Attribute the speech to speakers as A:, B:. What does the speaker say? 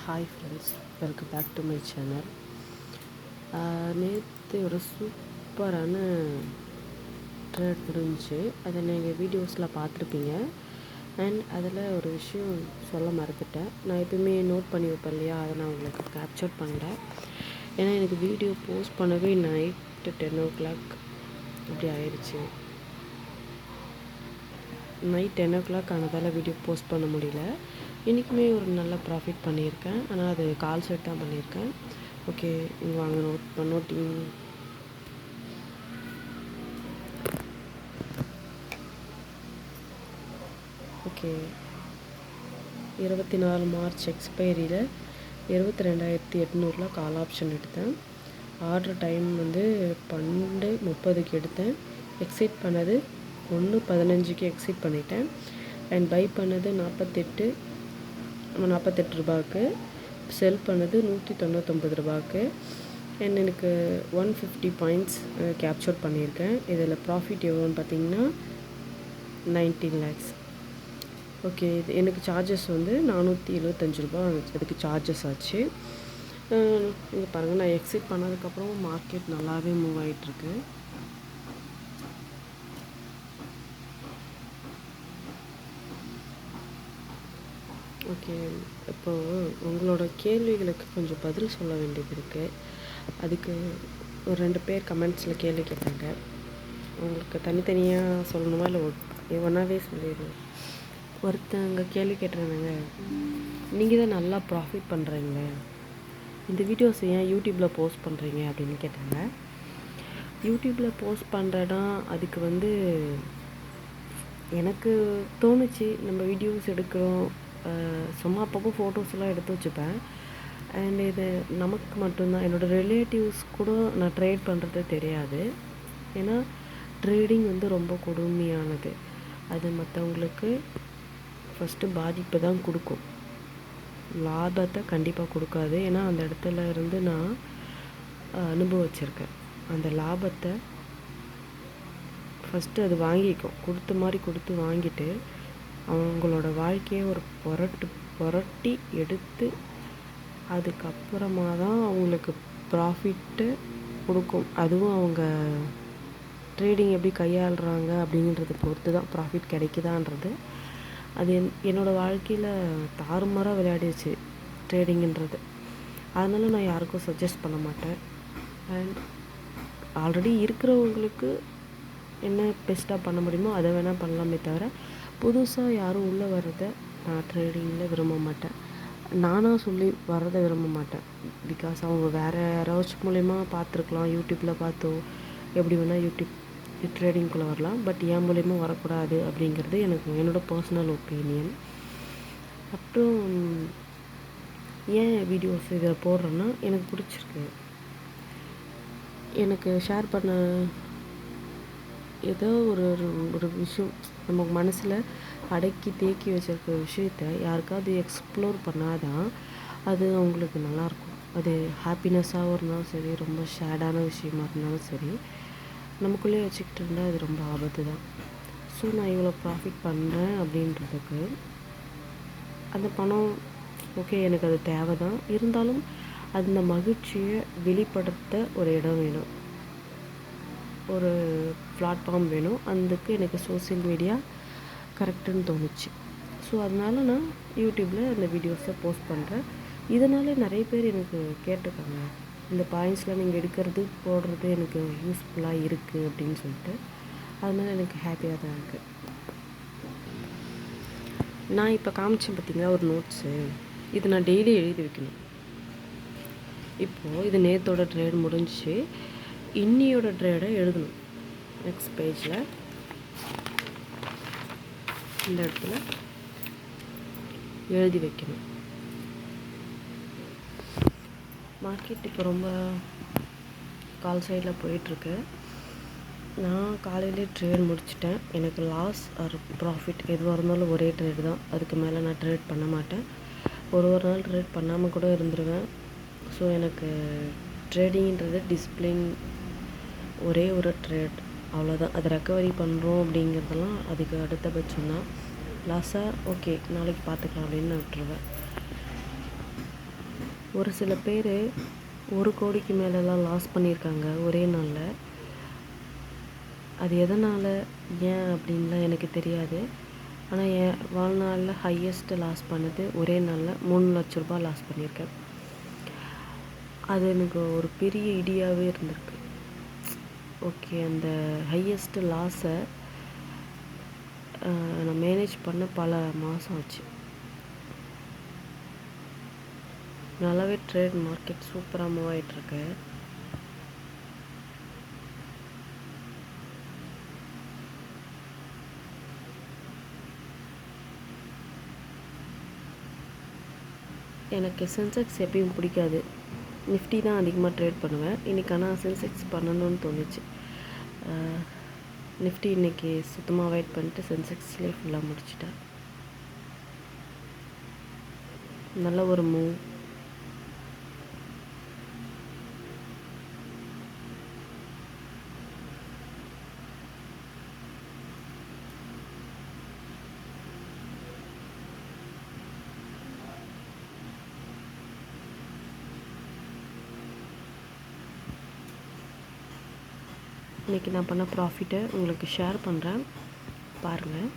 A: Hi friends, welcome back to my channel. நேற்று ஒரு சூப்பரான ட்ரேட் முடிஞ்சிச்சு. அதை நீங்கள் வீடியோஸில் பார்த்துருப்பீங்க. அண்ட் அதில் ஒரு விஷயம் சொல்ல மறந்துட்டேன். நான் எப்பயுமே நோட் பண்ணி வைப்பேன் இல்லையா, அதை நான் உங்களுக்கு கேப்சர் பண்ணுறேன். ஏன்னா எனக்கு வீடியோ போஸ்ட் பண்ணவே நைட்டு 10 o'clock அப்படி ஆயிடுச்சு. நைட் 10 o'clock ஆனதால் வீடியோ போஸ்ட் பண்ண முடியல. இன்றைக்குமே ஒரு நல்ல ப்ராஃபிட் பண்ணியிருக்கேன். ஆனால் அது கால் செட் தான் பண்ணியிருக்கேன். ஓகே, இங்கே வாங்க நோட்டிங். ஓகே, 24 மார்ச் எக்ஸ்பைரியில் 22,800 கால் ஆப்ஷன் எடுத்தேன். ஆர்டர் டைம் 12:30 எடுத்தேன். எக்ஸிட் பண்ணது 1:15 எக்ஸிட் பண்ணிட்டேன். அண்ட் பை பண்ணது 48 ரூபாய்க்கு. செல் பண்ணது 199 ரூபாய்க்கு. அண்ட் எனக்கு 150 பாயிண்ட்ஸ் கேப்சர் பண்ணியிருக்கேன். இதில் ப்ராஃபிட் எவ்வளோன்னு பார்த்தீங்கன்னா 19 lakhs. ஓகே, இது எனக்கு சார்ஜஸ் 475 ரூபா அதுக்கு சார்ஜஸ் ஆச்சு. இங்கே பாருங்கள், நான் எக்ஸிட் பண்ணதுக்கப்புறம் மார்க்கெட் நல்லாவே மூவ் ஆகிட்டுருக்கு. ஓகே, இப்போது உங்களோட கேள்விகளுக்கு கொஞ்சம் பதில் சொல்ல வேண்டியது இருக்குது. அதுக்கு ஒரு 2 பேர் கமெண்ட்ஸில் கேள்வி கேட்டாங்க. உங்களுக்கு தனித்தனியாக சொல்லணுமா இல்லை ஒன்றாவே சொல்லிடுவேன். ஒருத்தங்க கேள்வி கேட்டுருந்தாங்க, நீங்கள் தான் நல்லா ப்ராஃபிட் பண்ணுறீங்களே, இந்த வீடியோஸ் ஏன் யூடியூப்பில் போஸ்ட் பண்ணுறீங்க அப்படின்னு கேட்டாங்க. யூடியூப்பில் போஸ்ட் பண்ணுறேன்னா அதுக்கு எனக்கு தோணுச்சு, நம்ம வீடியோஸ் எடுக்கிறோம், சும்மா அப்பப்போ ஃபோட்டோஸ்லாம் எடுத்து வச்சுப்பேன். அண்ட் இது நமக்கு மட்டும்தான், என்னோடய ரிலேட்டிவ்ஸ் கூட நான் ட்ரேட் பண்ணுறது தெரியாது. ஏன்னா ட்ரேடிங் ரொம்ப கொடுமையானது. அது மற்றவங்களுக்கு ஃபஸ்ட்டு பாதிப்பை தான் கொடுக்கும், லாபத்தை கண்டிப்பாக கொடுக்காது. ஏன்னா அந்த இடத்துல இருந்து நான் அனுபவிச்சிருக்கேன். அந்த லாபத்தை ஃபஸ்ட்டு அது வாங்கிக்கும், கொடுத்த மாதிரி கொடுத்து வாங்கிட்டு அவங்களோட வாழ்க்கையை ஒரு புரட்டி எடுத்து அதுக்கப்புறமா தான் அவங்களுக்கு ப்ராஃபிட்டு கொடுக்கும். அதுவும் அவங்க ட்ரேடிங் எப்படி கையாளுறாங்க அப்படிங்கிறத பொறுத்து தான் ப்ராஃபிட் கிடைக்குதான்றது. அது என்னோடய வாழ்க்கையில் தாறுமாறாக விளையாடிடுச்சு ட்ரேடிங்கிறது. அதனால் நான் யாருக்கும் சஜஸ்ட் பண்ண மாட்டேன். அண்ட் ஆல்ரெடி இருக்கிறவங்களுக்கு என்ன பெஸ்ட்டாக பண்ண முடியுமோ அதை வேணால் பண்ணலாமே தவிர, புதுசாக யாரும் உள்ளே வர்றதை நான் ட்ரேடிங்கில் விரும்ப மாட்டேன். நானாக சொல்லி வர்றதை விரும்ப மாட்டேன். பிகாஸ் அவங்க வேறு யாராச்சும் மூலயமா பார்த்துருக்கலாம், யூடியூப்பில் பார்த்தோ எப்படி வேணால் யூடியூப் ட்ரேடிங்குள்ளே வரலாம். பட் என் மூலயமா வரக்கூடாது அப்படிங்கிறது என்னோடய பர்சனல் ஒப்பீனியன். அப்புறம் ஏன் வீடியோஸ் இதில் போடுறேன்னா, எனக்கு பிடிச்சிருக்கு. எனக்கு ஷேர் பண்ண ஏதோ ஒரு விஷயம் நம்ம மனசில் அடக்கி தேக்கி வச்சுருக்க விஷயத்த யாருக்காவது எக்ஸ்ப்ளோர் பண்ணாதான் அது அவங்களுக்கு நல்லாயிருக்கும். அது ஹாப்பினஸ்ஸாகவும் இருந்தாலும் சரி, ரொம்ப ஷேடான விஷயமா இருந்தாலும் சரி, நமக்குள்ளேயே வச்சுக்கிட்டு இருந்தால் அது ரொம்ப ஆபத்து தான். ஸோ நான் இவ்வளோ ப்ராஃபிட் பண்ணுறேன் அப்படின்றதுக்கு அந்த பணம் ஓகே, எனக்கு அது தேவை தான். இருந்தாலும் அந்த மகிழ்ச்சியை வெளிப்படுத்த ஒரு இடம் வேணும், ஒரு பிளாட்ஃபார்ம் வேணும். அதுக்கு எனக்கு சோசியல் மீடியா கரெக்டுன்னு தோணுச்சு. ஸோ அதனால் நான் யூடியூப்பில் அந்த வீடியோஸை போஸ்ட் பண்ணுறேன். இதனால் நிறைய பேர் எனக்கு கேட்டிருக்காங்க, இந்த பாயிண்ட்ஸ்லாம் நீங்கள் எடுக்கிறது போடுறது எனக்கு யூஸ்ஃபுல்லாக இருக்குது அப்படின்னு சொல்லிட்டு. அதனால் எனக்கு ஹாப்பியாக தான் இருக்குது. நான் இப்போ காமிச்சேன் பார்த்திங்களா ஒரு நோட்ஸு, இது நான் டெய்லி எழுதி வைக்கணும். இப்போது இது நேற்றோட ட்ரேட் முடிஞ்சிச்சு. இன்னியோட ட்ரேடை எழுதணும். நெக்ஸ்ட் பேஜில் இந்த இடத்துல எழுதி வைக்கணும். மார்க்கெட் இப்போ ரொம்ப கால் சைடில் போயிட்டுருக்கு. நான் காலையிலே ட்ரேட் முடிச்சிட்டேன். எனக்கு லாஸ் ஆர் ப்ராஃபிட் எதுவாக இருந்தாலும் ஒரே ட்ரேட் தான். அதுக்கு மேலே நான் ட்ரேட் பண்ண மாட்டேன். ஒரு நாள் ட்ரேட் பண்ணாமல் கூட இருந்துருவேன். ஸோ எனக்கு ட்ரேடிங்கிறது டிசிப்ளின், ஒரே ஒரு ட்ரேட் அவ்வளோதான். அதை ரெக்கவரி பண்ணுறோம் அப்படிங்கிறதெல்லாம் அதுக்கு அடுத்தபட்சம் தான். லாஸாக ஓகே நாளைக்கு பார்த்துக்கலாம் அப்படின்னு நான் விட்டுருவேன். ஒரு சில பேர் 1 கோடிக்கு மேலெலாம் லாஸ் பண்ணியிருக்காங்க ஒரே நாளில். அது எதனால், ஏன் அப்படின்லாம் எனக்கு தெரியாது. ஆனால் என் வாழ்நாளில் ஹையஸ்ட்டு லாஸ் பண்ணது ஒரே நாளில் 3 லட்ச ரூபா லாஸ் பண்ணியிருக்கேன். அது எனக்கு ஒரு பெரிய இடியாகவே இருந்திருக்கு. ஓகே, அந்த ஹையஸ்ட்டு லாஸை நான் மேனேஜ் பண்ண பல மாதம் ஆச்சு. நல்லாவே ட்ரேட் மார்க்கெட் சூப்பராக மூவ் ஆகிட்டுருக்கு. எனக்கு சென்செக்ஸ் எப்பயும் பிடிக்காது. நிஃப்டி தான் அதிகமாக ட்ரேட் பண்ணுவேன். இன்றைக்கி ஆனால் சென்செக்ஸ் பண்ணணும்னு தோணுச்சு. நிஃப்டி இன்றைக்கி சுத்தமாக அவாய்ட் பண்ணிட்டு சென்செக்ஸ்லேயே ஃபுல்லாக முடிச்சிட்டேன். நல்ல ஒரு மூவ். இன்றைக்கி நான் பண்ண ப்ராஃபிட்டை உங்களுக்கு ஷேர் பண்ணுறேன், பாருங்கள்.